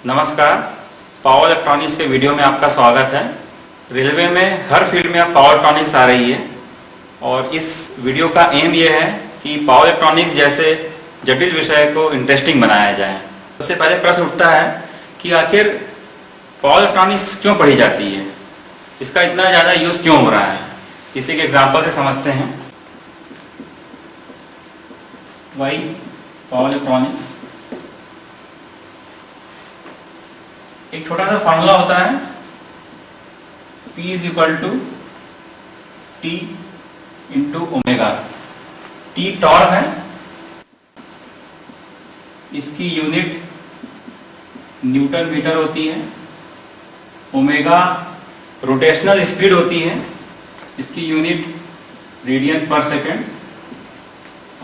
नमस्कार, power electronics के video में आपका स्वागत है। रेलवे में हर फील्ड में अब पावर इलेक्ट्रॉनिक्स आ रही है और इस वीडियो का एम ये है कि पावर इलेक्ट्रॉनिक्स जैसे जटिल विषय को इंटरेस्टिंग बनाया जाए। सबसे पहले प्रश्न उठता है कि आखिर पावर इलेक्ट्रॉनिक्स क्यों पढ़ी जाती है, इसका इतना ज़्यादा यूज़ क्यों हो रहा है। किसी के एग्जाम्पल से समझते हैं। वही पावर इलेक्ट्रॉनिक्स एक छोटा सा फॉर्मूला होता है, P is equal to T into omega. T torque है, इसकी यूनिट न्यूटन मीटर होती है। ओमेगा रोटेशनल स्पीड होती है, इसकी यूनिट रेडियन पर सेकेंड।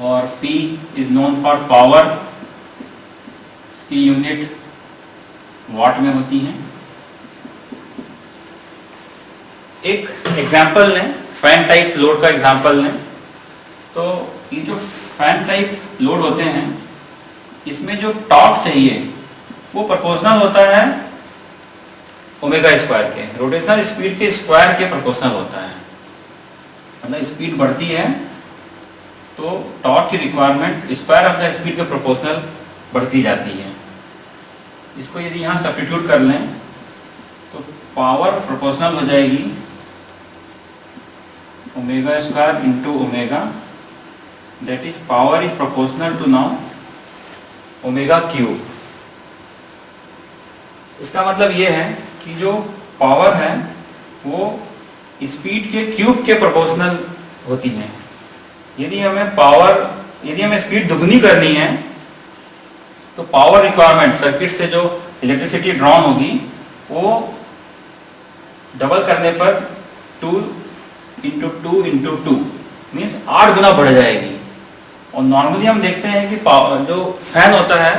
और P is known for power, इसकी यूनिट वाट में होती है। एक एग्जाम्पल लें, फैन टाइप लोड का एग्जाम्पल लें। तो ये जो फैन टाइप लोड होते हैं, इसमें जो टॉर्क चाहिए वो प्रोपोर्शनल होता है ओमेगा स्क्वायर के, रोटेशनल स्पीड के स्क्वायर के प्रोपोर्शनल होता है। मतलब स्पीड बढ़ती है तो टॉर्क की requirement square of the speed के प्रोपोर्शनल बढ़ती जाती है। इसको यदि यहाँ सब्स्टिट्यूट कर लें तो पावर प्रोपोर्शनल हो जाएगी omega square into omega, that is power is proportional to now omega cube. इसका मतलब ये है कि जो पावर है वो स्पीड के क्यूब के प्रोपोर्शनल होती है। यदि हमें स्पीड दुगनी करनी है तो पावर रिक्वायरमेंट सर्किट से जो इलेक्ट्रिसिटी ड्रॉन होगी वो डबल करने पर 2 इंटू 2 इंटू 2 मीन्स 8 गुना बढ़ जाएगी। और नॉर्मली हम देखते हैं कि जो फैन होता है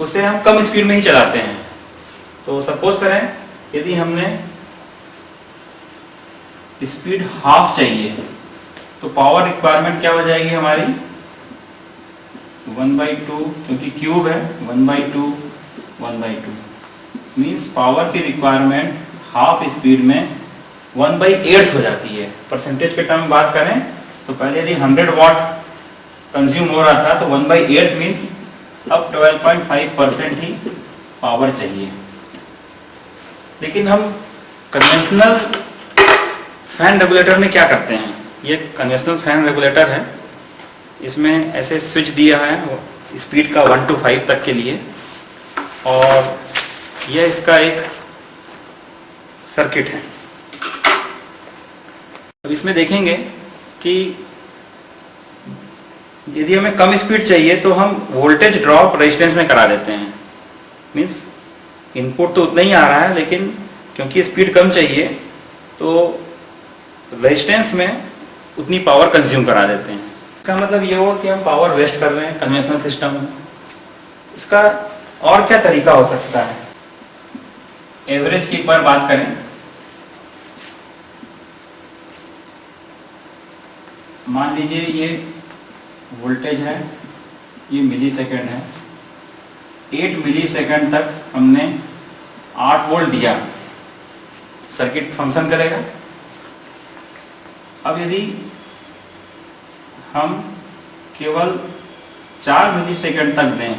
उसे हम कम स्पीड में ही चलाते हैं। तो सपोज करें यदि हमने स्पीड हाफ चाहिए तो पावर रिक्वायरमेंट क्या हो जाएगी हमारी 1/2, क्योंकि क्यूब है 1/2 मीन्स पावर की रिक्वायरमेंट हाफ स्पीड में 1/8 हो जाती है। परसेंटेज के टर्म में बात करें तो पहले यदि 100 वाट कंज्यूम हो रहा था तो 1/8 मीन्स अब 12.5% ही पावर चाहिए। लेकिन हम कन्वेंशनल फैन रेगुलेटर में क्या करते हैं, ये कन्वेंशनल फैन रेगुलेटर है, इसमें ऐसे स्विच दिया है स्पीड का 1 to 5 तक के लिए और यह इसका एक सर्किट है। अब इसमें देखेंगे कि यदि हमें कम स्पीड चाहिए तो हम वोल्टेज ड्रॉप रेजिस्टेंस में करा देते हैं। मीन्स इनपुट तो उतना ही आ रहा है लेकिन क्योंकि स्पीड कम चाहिए तो रेजिस्टेंस में उतनी पावर कंज्यूम करा देते हैं। इसका मतलब ये हो कि हम पावर वेस्ट कर रहे हैं कन्वेंशनल सिस्टम में। इसका और क्या तरीका हो सकता है। एवरेज की एक बार बात करें, मान लीजिए ये वोल्टेज है, ये मिली सेकेंड है, 8 मिली सेकेंड तक हमने 8 वोल्ट दिया, सर्किट फंक्शन करेगा। अब यदि हम केवल 4 मिली सेकेंड तक दें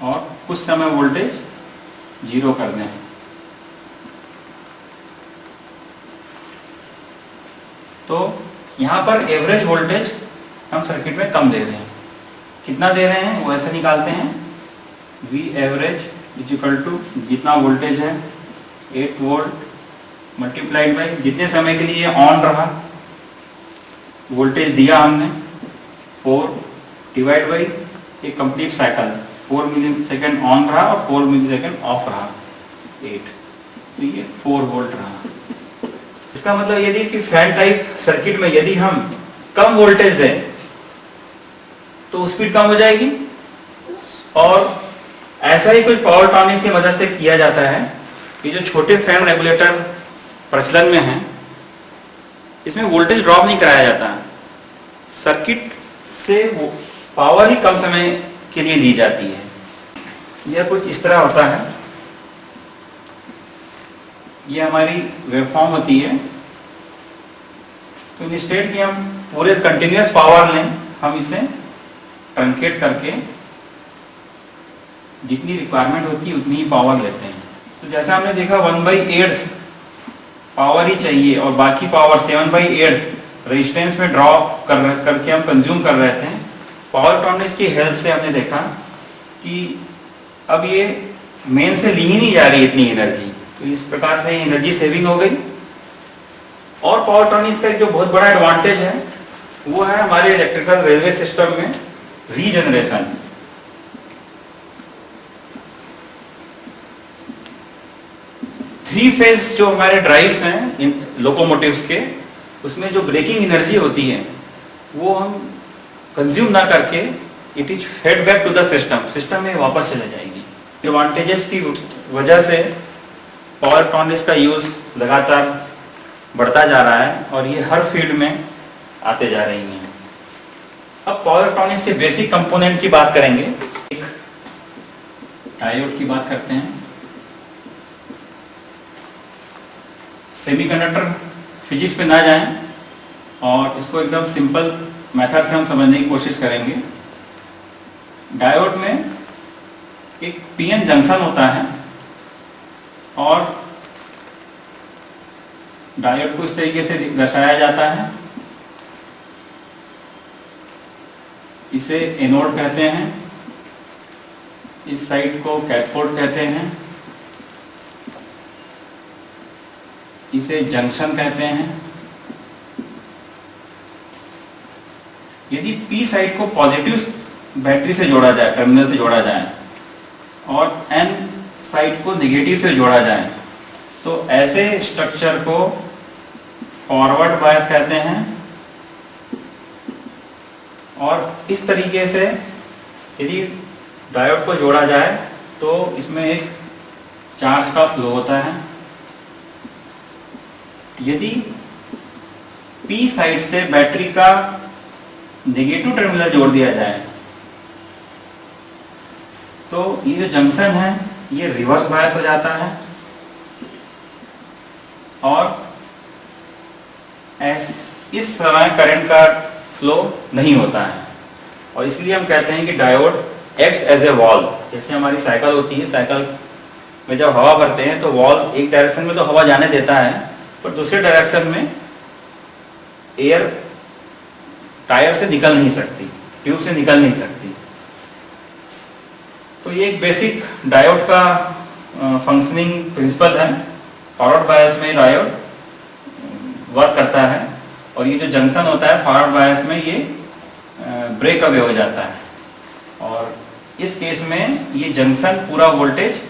और कुछ समय वोल्टेज 0 कर दें तो यहाँ पर एवरेज वोल्टेज हम सर्किट में कम दे रहे हैं। कितना दे रहे हैं वो ऐसे निकालते हैं, V average is equal to जितना वोल्टेज है 8 वोल्ट मल्टीप्लाइड बाई जितने समय के लिए ऑन रहा, वोल्टेज दिया हमने 4 डिवाइड बाई एक complete cycle, 4 millisecond on रहा और 4 मिली सेकेंड ऑफ रहा, 8, तो ये 4 वोल्ट रहा। इसका मतलब यदि कि फैन टाइप सर्किट में यदि हम कम वोल्टेज दें तो स्पीड कम हो जाएगी। और ऐसा ही कुछ पावर इलेक्ट्रॉनिक्स की मदद से किया जाता है कि जो छोटे फैन रेगुलेटर प्रचलन में है इसमें वोल्टेज ड्रॉप नहीं कराया जाता, सर्किट से पावर ही कम समय के लिए दी जाती है। यह कुछ इस तरह होता है, ये हमारी वेवफॉर्म होती है। तो इंस्टेड कि हम पूरे कंटिन्यूस पावर लें, हम इसे ट्रंकेट करके जितनी रिक्वायरमेंट होती है उतनी ही पावर लेते हैं। तो जैसा हमने देखा 1/8 पावर ही चाहिए और बाकी पावर 7/8 रेजिस्टेंस में ड्रॉ करके हम कंज्यूम कर रहे थे। पावर इलेक्ट्रॉनिक्स की हेल्प से हमने देखा कि अब ये मेन से ली ही नहीं जा रही इतनी एनर्जी, तो इस प्रकार से एनर्जी सेविंग हो गई। और पावर इलेक्ट्रॉनिक्स का एक जो बहुत बड़ा एडवांटेज है वो है हमारे इलेक्ट्रिकल रेलवे सिस्टम में रीजनरेशन। थ्री फेज जो हमारे ड्राइव्स हैं इन लोकोमोटिव्स के, उसमें जो ब्रेकिंग एनर्जी होती है वो हम कंज्यूम ना करके it is fed back to the system में वापस चले जाएगी। एडवांटेजेस की वजह से पावर इलेक्ट्रॉनिक्स का यूज लगातार बढ़ता जा रहा है और ये हर फील्ड में आते जा रही हैं। अब पावर इलेक्ट्रॉनिक्स के बेसिक कंपोनेंट की बात करेंगे। एक डायोड की बात करते हैं। सेमीकंडक्टर फिजिक्स पे ना जाएं और इसको एकदम सिंपल मेथड से हम समझने की कोशिश करेंगे। डायोड में एक पीएन जंक्शन होता है और डायोड को इस तरीके से दर्शाया जाता है। इसे एनोड कहते हैं, इस साइड को कैथोड कहते हैं, इसे जंक्शन कहते हैं। यदि पी साइड को पॉजिटिव बैटरी से जोड़ा जाए, टर्मिनल से जोड़ा जाए, और एन साइड को नेगेटिव से जोड़ा जाए, तो ऐसे स्ट्रक्चर को फॉरवर्ड बायस कहते हैं। और इस तरीके से यदि डायोड को जोड़ा जाए तो इसमें एक चार्ज का फ्लो होता है। यदि पी साइड से बैटरी का नेगेटिव टर्मिनल जोड़ दिया जाए तो ये जो जंक्शन है ये रिवर्स बायस हो जाता है और इस समय करंट का फ्लो नहीं होता है। और इसलिए हम कहते हैं कि diode acts as a valve. जैसे हमारी साइकिल होती है, साइकिल में जब हवा भरते हैं तो वॉल्व एक डायरेक्शन में तो हवा जाने देता है, पर दूसरे डायरेक्शन में एयर टायर से निकल नहीं सकती, ट्यूब से निकल नहीं सकती। तो ये एक बेसिक डायोड का फंक्शनिंग प्रिंसिपल है। फॉरवर्ड बायस में डायोड वर्क करता है और ये जो जंक्शन होता है फॉरवर्ड बायस में ये ब्रेक अवे हो जाता है। और इस केस में ये जंक्शन पूरा वोल्टेज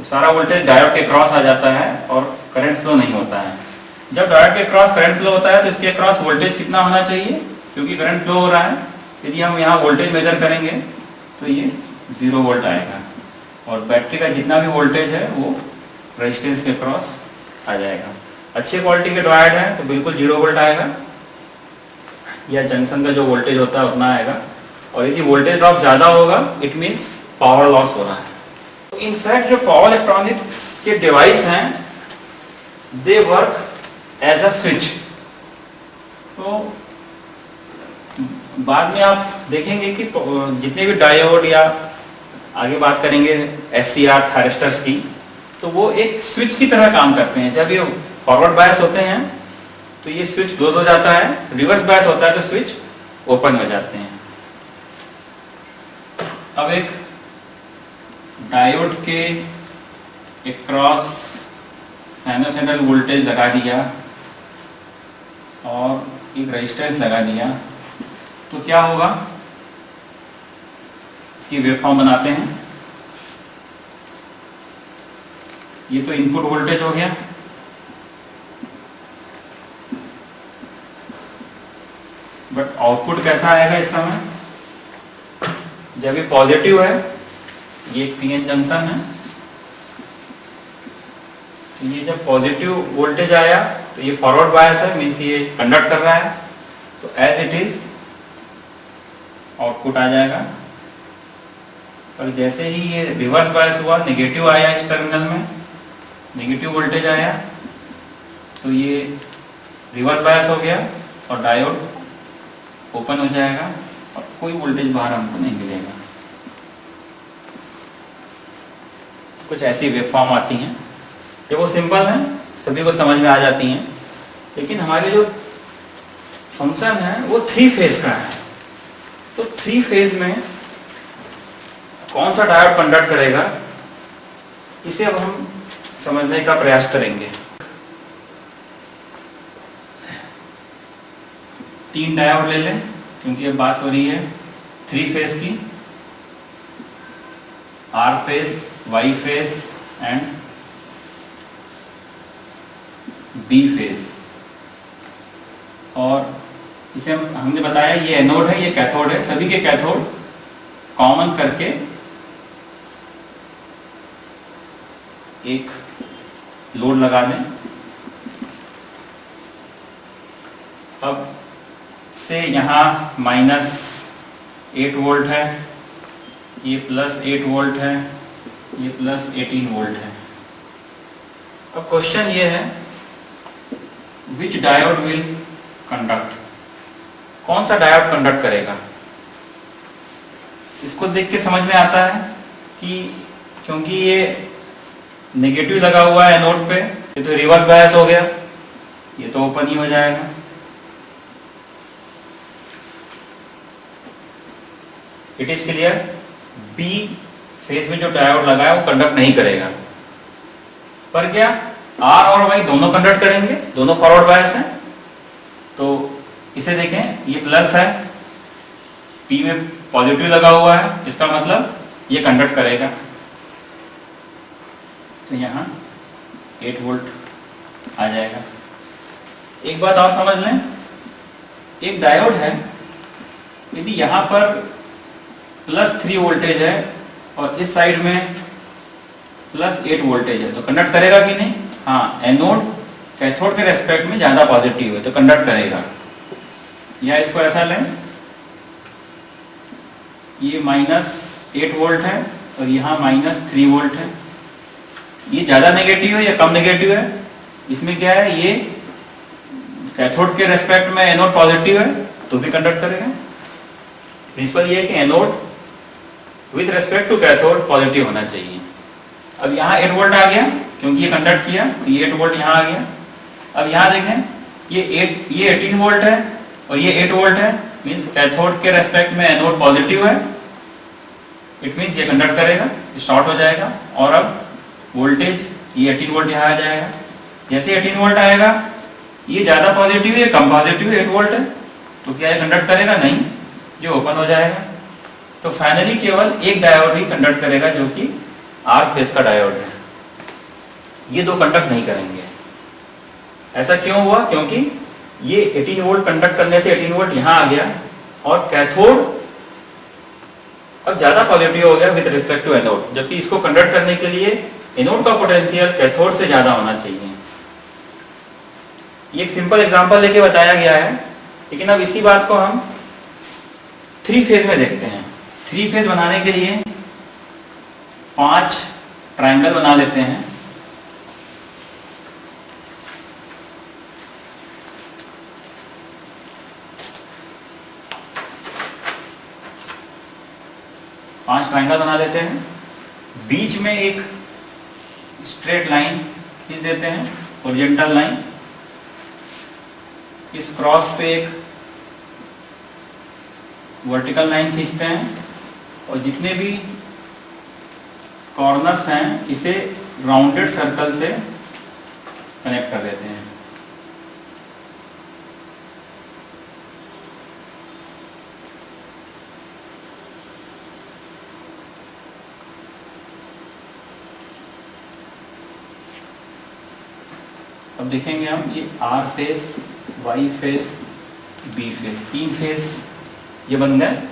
सारा वोल्टेज डायोड के क्रॉस आ जाता है और करंट फ्लो नहीं होता है। जब डायोड के क्रॉस करंट फ्लो होता है तो इसके क्रॉस वोल्टेज कितना होना चाहिए, क्योंकि करंट फ्लो हो रहा है। यदि हम यहाँ वोल्टेज मेजर करेंगे तो ये 0 वोल्ट आएगा और बैटरी का जितना भी वोल्टेज है वो रेजिस्टेंस के क्रॉस आ जाएगा। अच्छे क्वालिटी के डायोड है तो बिल्कुल 0 वोल्ट आएगा या जंक्शन का जो वोल्टेज होता है उतना आएगा। और यदि वोल्टेज ड्रॉप ज़्यादा होगा इट मीन्स पावर लॉस हो रहा है। तो इनफैक्ट जो पावर इलेक्ट्रॉनिक्स के डिवाइस हैं they work as a switch. तो बाद में आप देखेंगे कि जितने भी डायोड या आगे बात करेंगे SCR थायरिस्टर्स की, तो वो एक स्विच की तरह काम करते हैं। जब ये फॉरवर्ड बायस होते हैं तो ये स्विच क्लोज हो जाता है, रिवर्स बायस होता है तो स्विच ओपन हो जाते हैं। अब एक डायोड के एक क्रॉस साइनसॉइडल वोल्टेज लगा दिया और एक रेजिस्टेंस लगा दिया तो क्या होगा, इसकी वेवफॉर्म बनाते हैं। ये तो इनपुट वोल्टेज हो गया, बट आउटपुट कैसा आएगा इस समय, जब ये पॉजिटिव है, ये पीएन जंक्शन है, तो ये जब पॉजिटिव वोल्टेज आया तो ये फॉरवर्ड बायस है, मीन्स ये कंडक्ट कर रहा है, तो एज इट इज आउटपुट आ जाएगा। पर जैसे ही ये रिवर्स बायस हुआ, नेगेटिव आया इस टर्मिनल में, नेगेटिव वोल्टेज आया, तो ये रिवर्स बायस हो गया और डायोड ओपन हो जाएगा और कोई वोल्टेज बाहर हमको नहीं मिलेगा। कुछ ऐसी वेवफॉर्म आती हैं, ये वो सिंपल हैं, सभी को समझ में आ जाती हैं, लेकिन हमारे जो फंक्शन है वो 3 फेज का है। तो 3 फेज में कौन सा डायोड कंडक्ट करेगा, इसे अब हम समझने का प्रयास करेंगे। 3 डायोड ले लें, क्योंकि अब बात हो रही है 3 फेज की, R phase, Y phase and B phase. और इसे हमने बताया ये एनोड है, ये कैथोड है, सभी के कैथोड कॉमन करके एक लोड लगा दें। अब से यहाँ -8 वोल्ट है, ये +8 वोल्ट है, ये +18 वोल्ट है। अब क्वेश्चन ये है, विच डायोड विल कंडक्ट, कौन सा डायोड कंडक्ट करेगा। इसको देख के समझ में आता है कि क्योंकि ये नेगेटिव लगा हुआ है एनोड पे, ये तो रिवर्स बायस हो गया, ये तो ओपन ही हो जाएगा। It is clear, B phase में जो डायोड लगा है वो कंडक्ट नहीं करेगा, पर क्या आर और वाई दोनों कंडक्ट करेंगे, दोनों फॉरवर्ड बायस हैं। तो इसे देखें, ये प्लस है, पी में पॉजिटिव लगा हुआ है, इसका मतलब ये कंडक्ट करेगा। तो यहाँ 8 वोल्ट आ जाएगा। एक बात और समझ लें, एक डायोड है, यदि यहाँ पर +3 वोल्टेज है और इस साइड में +8 वोल्टेज है, तो कंडक्ट करेगा कि नहीं? हाँ, एनोड कैथोड के रेस्पेक्ट में ज्यादा पॉजिटिव है तो कंडक्ट करेगा। या इसको ऐसा लें, ये -8 वोल्ट है और यहाँ -3 वोल्ट है, ये ज्यादा नेगेटिव है या कम नेगेटिव है? इसमें क्या है, ये कैथोड के रेस्पेक्ट में एनोड पॉजिटिव है तो भी कंडक्ट करेगा। प्रिंसिपल ये है कि anode with respect to cathode positive होना चाहिए। अब यहाँ 8 वोल्ट आ गया क्योंकि ये कंडक्ट किया, तो ये 8 वोल्ट यहाँ आ गया। अब यहाँ देखें, ये 18 वोल्ट है और ये 8 वोल्ट है, मीन्स कैथोड के रेस्पेक्ट में एनोड पॉजिटिव है, इट मीन्स ये कंडक्ट करेगा, शॉर्ट हो जाएगा। और अब वोल्टेज ये 18 वोल्ट यहाँ आ जाएगा। जैसे 18 वोल्ट आएगा, ये ज्यादा पॉजिटिव है कम पॉजिटिव है, 8 वोल्ट है, तो क्या ये कंडक्ट करेगा? नहीं, ये ओपन हो जाएगा। तो फाइनली केवल एक डायोड ही कंडक्ट करेगा जो कि आर फेज का डायोड है, ये दो कंडक्ट नहीं करेंगे। ऐसा क्यों हुआ? क्योंकि ये 18 वोल्ट कंडक्ट करने से 18 वोल्ट यहाँ आ गया और कैथोड अब ज्यादा पॉजिटिव हो गया विद रिस्पेक्ट टू एनोड, जबकि इसको कंडक्ट करने के लिए एनोड का पोटेंशियल कैथोड से ज्यादा होना चाहिए। ये एक सिंपल एग्जांपल लेके बताया गया है, लेकिन अब इसी बात को हम 3 फेज में देखते हैं। 3 फेज बनाने के लिए 5 ट्रायंगल बना लेते हैं। ट्रायंगल बना लेते हैं, बीच में एक स्ट्रेट लाइन खींच देते हैं, हॉरिजॉन्टल लाइन, इस क्रॉस पे एक वर्टिकल लाइन खींचते हैं और जितने भी कॉर्नर्स हैं इसे राउंडेड सर्कल से कनेक्ट कर देते हैं। अब देखेंगे हम, ये R phase, Y phase, B phase, 3 phase ये बन गए।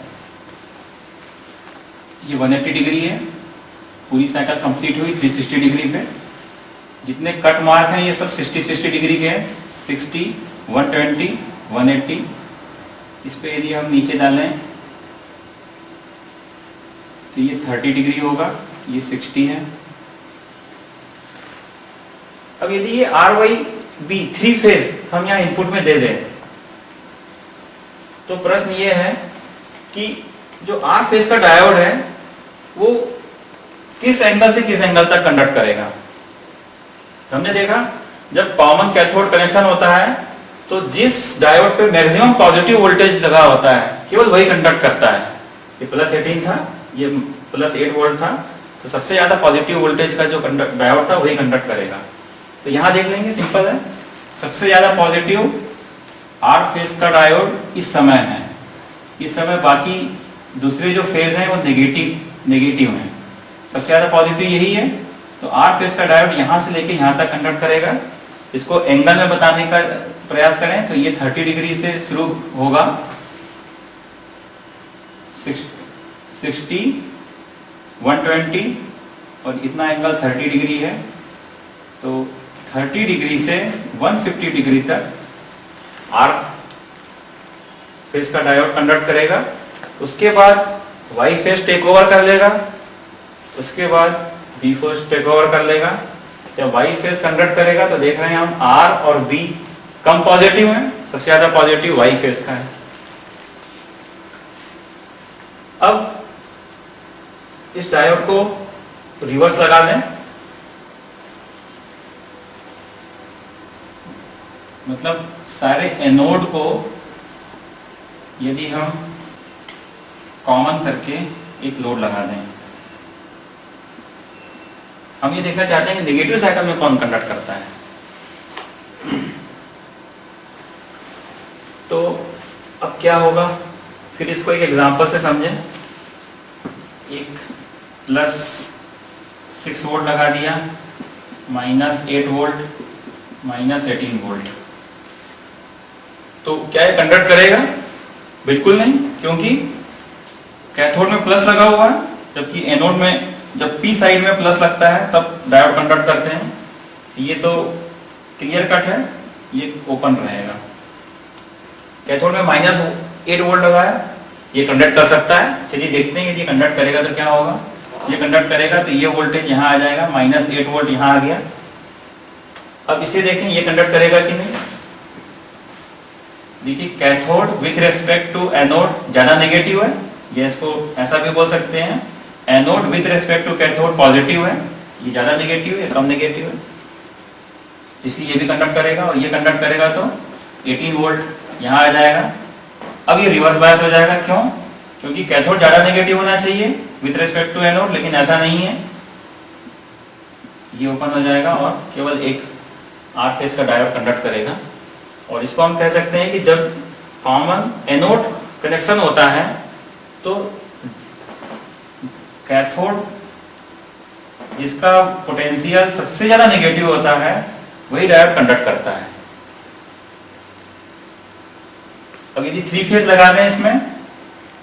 ये 180 डिग्री है, पूरी साइकिल कंप्लीट हुई 360 डिग्री पे। जितने कट मार्क हैं ये सब 60 डिग्री के हैं, 60, 120, 180। इस पे यदि हम नीचे डालें तो ये 30 डिग्री होगा, ये 60 है। अब यदि ये RYB 3 फेज हम यहाँ इनपुट में दे दें तो प्रश्न ये है कि जो R फेज का डायोड है वो किस एंगल से किस एंगल तक कंडक्ट करेगा। हमने देखा जब कॉमन कैथोड कनेक्शन होता है तो जिस डायोड पे मैक्सिमम पॉजिटिव वोल्टेज लगा होता है केवल वही कंडक्ट करता है। ये +18 था, ये +8 वोल्ट था, तो सबसे ज्यादा पॉजिटिव वोल्टेज का जो डायोड था वही कंडक्ट करेगा। तो यहाँ देख लेंगे, सिंपल है, सबसे ज्यादा पॉजिटिव R फेज का डायोड इस समय है, इस समय बाकी दूसरे जो फेज हैं वो नेगेटिव हैं, सबसे ज्यादा पॉजिटिव यही है। तो R फेज का डायोड यहाँ से लेके यहाँ तक कंडक्ट करेगा। इसको एंगल में बताने का प्रयास करें तो ये 30 डिग्री से शुरू होगा, 60, 120 और इतना एंगल 30 डिग्री है। तो 30 डिग्री से 150 डिग्री तक R फेज का डायोड कंडक्ट करेगा। उसके बाद Y फेज टेक ओवर कर लेगा, उसके बाद B फेज टेक ओवर कर लेगा। जब Y फेज कंडक्ट करेगा तो देख रहे हैं हम R और B कम पॉजिटिव हैं, सबसे ज्यादा पॉजिटिव Y फेज का है। अब इस डायोड को रिवर्स लगा दें, मतलब सारे एनोड को यदि हम कॉमन करके एक लोड लगा दें। हम ये देखना चाहते हैं कि नेगेटिव साइकिल में कौन कंडक्ट करता है। तो अब क्या होगा, फिर इसको एक एग्जांपल से समझें। एक +6 वोल्ट लगा दिया, -8 वोल्ट, -18 वोल्ट, तो क्या ये कंडक्ट करेगा? बिल्कुल नहीं, क्योंकि कैथोड में प्लस लगा हुआ है, जबकि एनोड में जब P साइड में प्लस लगता है तब डायोड कंडक्ट करते हैं। ये तो क्लियर कट है, ये ओपन रहेगा। कैथोड में -8 वोल्ट लगा है, ये कंडक्ट कर सकता है। चलिए देखते हैं, यदि कंडक्ट करेगा तो क्या होगा। ये कंडक्ट करेगा तो ये वोल्टेज यहाँ आ जाएगा, -8 वोल्ट यहाँ आ गया। अब इसे देखें, ये कंडक्ट करेगा कि नहीं। देखिए, cathode with respect to anode ज्यादा नेगेटिव है, ये इसको ऐसा भी बोल सकते हैं। Anode with respect to cathode positive है, ये ज्यादा नेगेटिव है, कम नेगेटिव है, इसलिए ये भी कंडक्ट करेगा। और ये कंडक्ट करेगा तो 18 वोल्ट यहाँ आ जाएगा। अब ये रिवर्स बायस हो जाएगा, क्यों? क्योंकि कैथोड ज्यादा नेगेटिव होना चाहिए विथ रेस्पेक्ट टू एनोड, लेकिन ऐसा नहीं है। ये ओपन हो जाएगा और केवल एक R फेज का डायोड कंडक्ट करेगा। और इसको हम कह सकते हैं कि जब कॉमन एनोड कनेक्शन होता है तो कैथोड जिसका पोटेंशियल सबसे ज्यादा नेगेटिव होता है वही डायोड कंडक्ट करता है। अब यदि 3 फेज लगा दें इसमें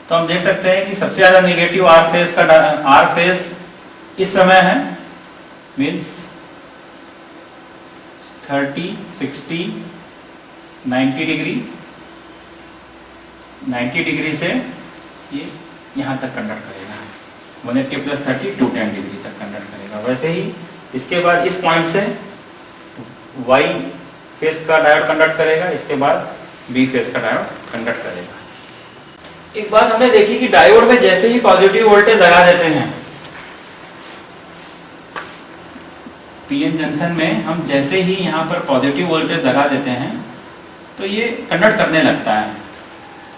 तो हम देख सकते हैं कि सबसे ज्यादा नेगेटिव R फेज इस समय है, मीन्स 30, 60, 90 डिग्री। 90 डिग्री से ये यहाँ तक कंडक्ट करेगा, 180 + 30, 210 डिग्री तक कंडक्ट करेगा। वैसे ही इसके बाद इस पॉइंट से Y फेज का डायोड कंडक्ट करेगा, इसके बाद B फेज का डायोड कंडक्ट करेगा। एक बात हमने देखी कि डायोड में जैसे ही पॉजिटिव वोल्टेज लगा देते हैं, पीएन जंक्शन में हम जैसे ही यहाँ पर पॉजिटिव वोल्टेज लगा देते हैं तो ये कंडक्ट करने लगता है।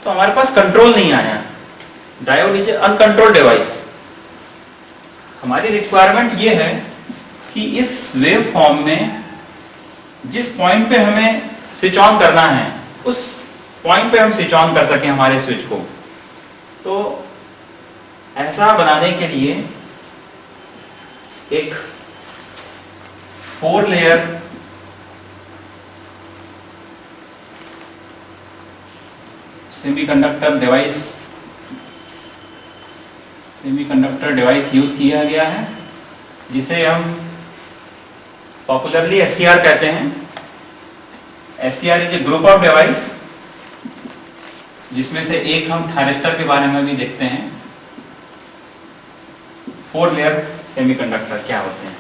तो हमारे पास कंट्रोल नहीं आया, डायोड इज अनकंट्रोल्ड डिवाइस। हमारी रिक्वायरमेंट ये है कि इस वेव फॉर्म में जिस पॉइंट पे हमें स्विच ऑन करना है उस पॉइंट पे हम स्विच ऑन कर सकें हमारे स्विच को। तो ऐसा बनाने के लिए एक 4 लेयर सेमीकंडक्टर डिवाइस यूज किया गया है, जिसे हम पॉपुलरली SCR कहते हैं। SCR is a group of device, जिसमें से एक हम थायरिस्टर के बारे में भी देखते हैं। 4 लेयर सेमीकंडक्टर क्या होते हैं।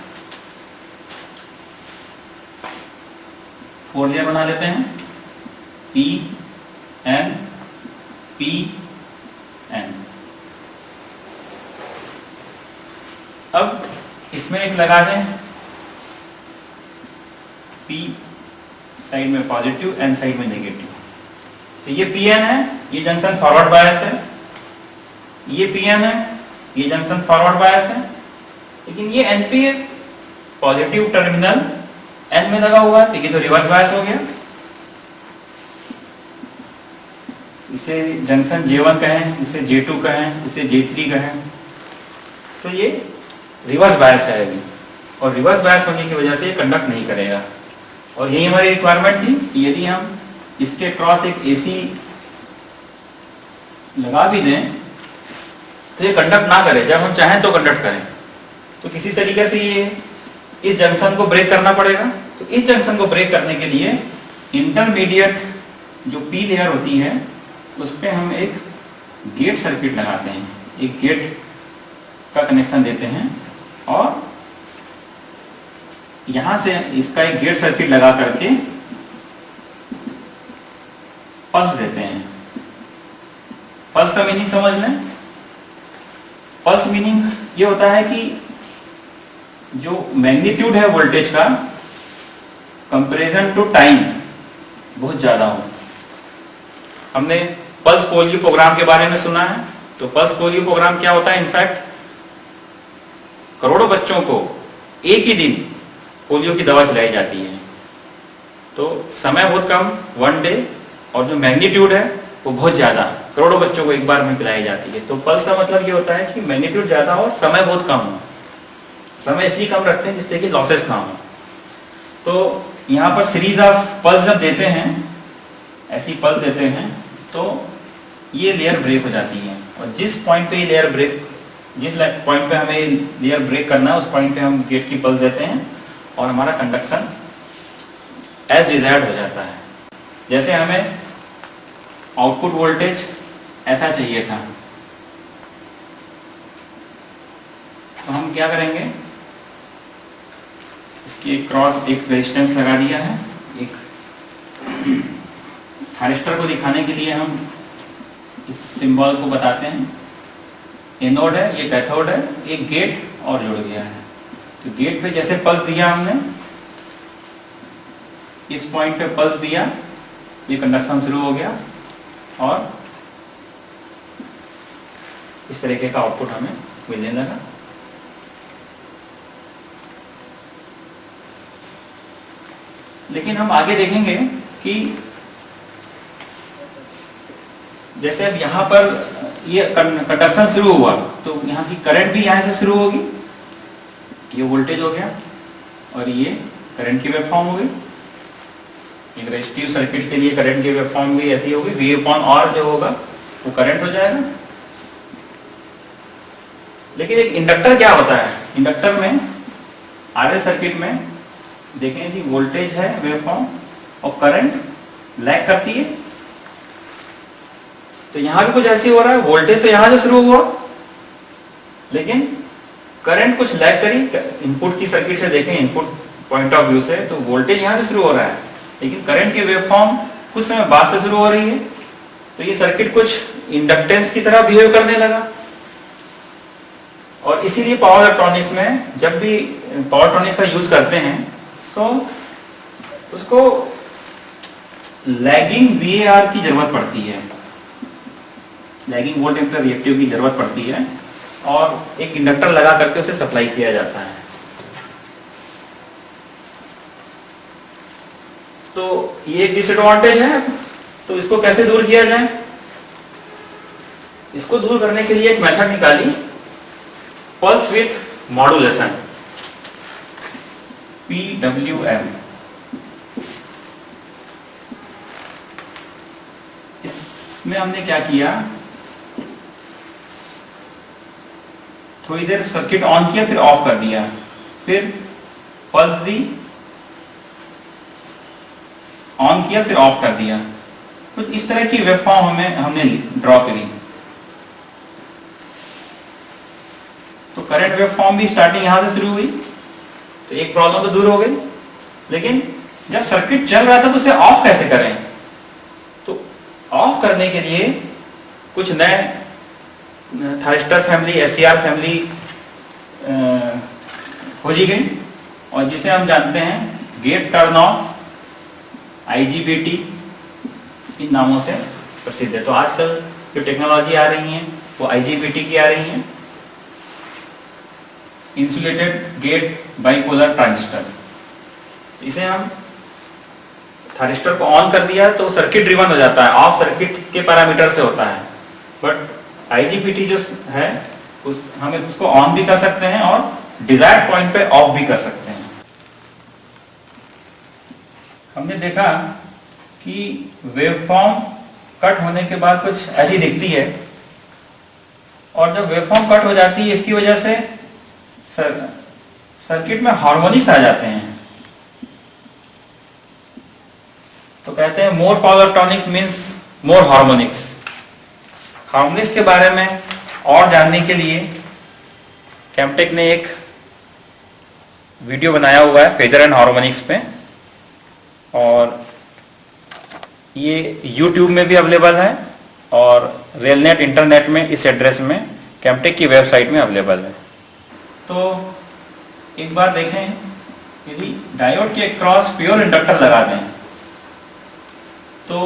4 लेयर बना लेते हैं, P N P N। अब इसमें एक लगा दें, P साइड में पॉजिटिव, N साइड में नेगेटिव। तो ये Pn है, ये जंक्शन फॉरवर्ड बायस है, ये Pn है, ये जंक्शन फॉरवर्ड बायस है, लेकिन ये Np है, पॉजिटिव टर्मिनल N में लगा हुआ है, तो ये तो रिवर्स बायस हो गया। इसे जंक्शन J1 कहें, इसे J2 कहें, इसे J3 कहें, तो ये रिवर्स बायस है अभी, और रिवर्स बायस होने की वजह से ये कंडक्ट नहीं करेगा। और यही हमारी रिक्वायरमेंट थी कि यदि हम इसके क्रॉस एक AC लगा भी दें तो ये कंडक्ट ना करे, जब हम चाहें तो कंडक्ट करें। तो किसी तरीके से ये इस जंक्शन को ब्रेक करना पड़ेगा। तो इस जंक्शन को ब्रेक करने के लिए इंटरमीडिएट जो P लेयर होती है उस पर हम एक गेट सर्किट लगाते हैं, एक गेट का कनेक्शन देते हैं, और यहां से इसका एक गेट सर्किट लगा करके पल्स देते हैं। पल्स का मीनिंग समझ लें। पल्स मीनिंग ये होता है कि जो मैग्नीट्यूड है वोल्टेज का कंपैरिजन टू टाइम बहुत ज्यादा हो। हमने पल्स पोलियो प्रोग्राम के बारे में सुना है। तो पल्स पोलियो प्रोग्राम क्या होता है, इनफैक्ट करोड़ों बच्चों को एक ही दिन पोलियो की दवा खिलाई जाती है। तो समय बहुत कम, 1 डे, और जो मैग्नीट्यूड है वो बहुत ज्यादा, करोड़ों बच्चों को एक बार में पिलाई जाती है। तो पल्स का मतलब ये होता है कि मैग्नीट्यूड ज्यादा हो, समय बहुत कम हो। समय इसलिए कम रखते हैं जिससे कि लॉसेस ना हो। तो यहाँ पर सीरीज ऑफ पल्स जब देते हैं, ऐसी पल्स देते हैं, तो ये लेयर ब्रेक हो जाती है। और जिस पॉइंट पे ये लेयर ब्रेक, जिस पॉइंट पे हमें लेयर ब्रेक करना है, उस पॉइंट पे हम गेट की पल्स देते हैं और हमारा कंडक्शन एज डिजायर्ड हो जाता है। जैसे हमें आउटपुट वोल्टेज ऐसा चाहिए था, तो हम क्या करेंगे, इसके क्रॉस एक रेजिस्टेंस लगा दिया है। एक थारिस्टर को दिखाने के लिए हम इस सिंबल को बताते हैं। एनोड है, ये कैथोड है, एक गेट और जुड़ गया है। तो गेट पे जैसे पल्स दिया हमने, इस पॉइंट पे पल्स दिया, ये कंडक्शन शुरू हो गया, और इस तरीके का आउटपुट हमें मिलने लगा। लेकिन हम आगे देखेंगे कि जैसे अब यहाँ पर ये कंडक्शन शुरू हुआ, तो यहाँ की करंट भी यहाँ से शुरू होगी। ये वोल्टेज हो गया और ये करंट की वेवफॉर्म हो गई। एक रेजिस्टिव सर्किट के लिए करंट की वेवफॉर्म भी ऐसी होगी, V अपॉन R जो होगा वो करंट हो जाएगा। लेकिन एक इंडक्टर क्या होता है, इंडक्टर में RL सर्किट में देखें कि वोल्टेज है वेवफॉर्म और करंट लैग करती है। तो यहां भी कुछ ऐसे हो रहा है, वोल्टेज तो यहां से शुरू हुआ लेकिन करंट कुछ लैग करी। इनपुट की सर्किट से देखें, इनपुट पॉइंट ऑफ व्यू से, तो वोल्टेज यहां से शुरू हो रहा है लेकिन करंट की वेवफॉर्म कुछ समय बाद से शुरू हो रही है। तो ये सर्किट कुछ इंडक्टेंस की तरह बिहेव करने लगा। और इसीलिए पावर इलेक्ट्रॉनिक्स में जब भी पावर इलेक्ट्रॉनिक्स का यूज करते हैं तो उसको लैगिंग VAR की जरूरत पड़ती है, लैगिंग वोल्ट एम्पीयर रिएक्टिव की जरूरत पड़ती है, और एक इंडक्टर लगा करके उसे सप्लाई किया जाता है। तो ये एक डिसएडवांटेज है। तो इसको कैसे दूर किया जाए, इसको दूर करने के लिए एक मेथड निकाली, पल्स विथ मॉड्यूलेशन, PWM। इसमें हमने क्या किया, थोड़ी देर सर्किट ऑन किया, फिर ऑफ कर दिया, फिर पल्स दी, ऑन किया, फिर ऑफ कर दिया। कुछ इस तरह की वेवफॉर्म हमने ड्रॉ करी। तो करंट वेव फॉर्म भी स्टार्टिंग यहाँ से शुरू हुई, तो एक प्रॉब्लम तो दूर हो गई। लेकिन जब सर्किट चल रहा था तो उसे ऑफ कैसे करें? तो ऑफ करने के लिए कुछ नए थारिस्टर फैमिली, SCR फैमिली खोजी गई, और जिसे हम जानते हैं गेट टर्न ऑफ, IGBT इन नामों से प्रसिद्ध है। तो आजकल जो टेक्नोलॉजी आ रही है वो IGBT की आ रही है, इंसुलेटेड गेट बाइपोलर ट्रांजिस्टर। इसे हम थारिस्टर को ऑन कर दिया तो सर्किट ड्रिवन हो जाता है, ऑफ सर्किट के पैरामीटर से होता है। बट IGBT जो है हमें उसको ऑन भी कर सकते हैं और डिजायर्ड पॉइंट पे ऑफ भी कर सकते हैं। हमने देखा कि वेवफॉर्म कट होने के बाद कुछ ऐसी दिखती है, और जब वेवफॉर्म कट हो जाती है इसकी वजह से सर्किट में हार्मोनिक्स आ जाते हैं। तो कहते हैं more power tonics means more harmonics. Harmonics के बारे में और जानने के लिए कैम्टेक ने एक वीडियो बनाया हुआ है फेजर एंड हार्मोनिक्स पे, और ये YouTube में भी अवेलेबल है और रेलनेट इंटरनेट में इस एड्रेस में कैम्टेक की वेबसाइट में अवेलेबल है। तो एक बार देखें, यदि डायोड के क्रॉस प्योर इंडक्टर लगा दें तो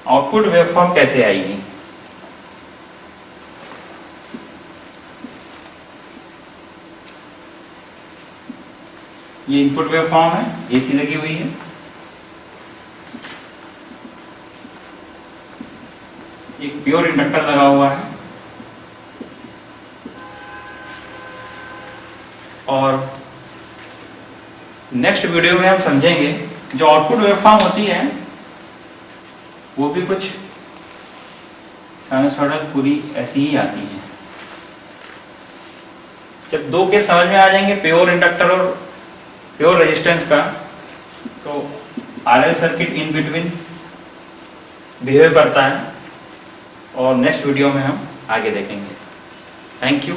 आउटपुट वेवफॉर्म कैसे आएगी? ये इनपुट वेवफॉर्म है, AC लगी हुई है, एक प्योर इंडक्टर लगा हुआ है, और नेक्स्ट वीडियो में हम समझेंगे जो आउटपुट वेवफॉर्म होती है वो भी कुछ साइनसॉइडल पूरी ऐसी ही आती है। जब दो केस समझ में आ जाएंगे, प्योर इंडक्टर और प्योर रेजिस्टेंस का, तो RL circuit in between behave करता है, और नेक्स्ट वीडियो में हम आगे देखेंगे। Thank you.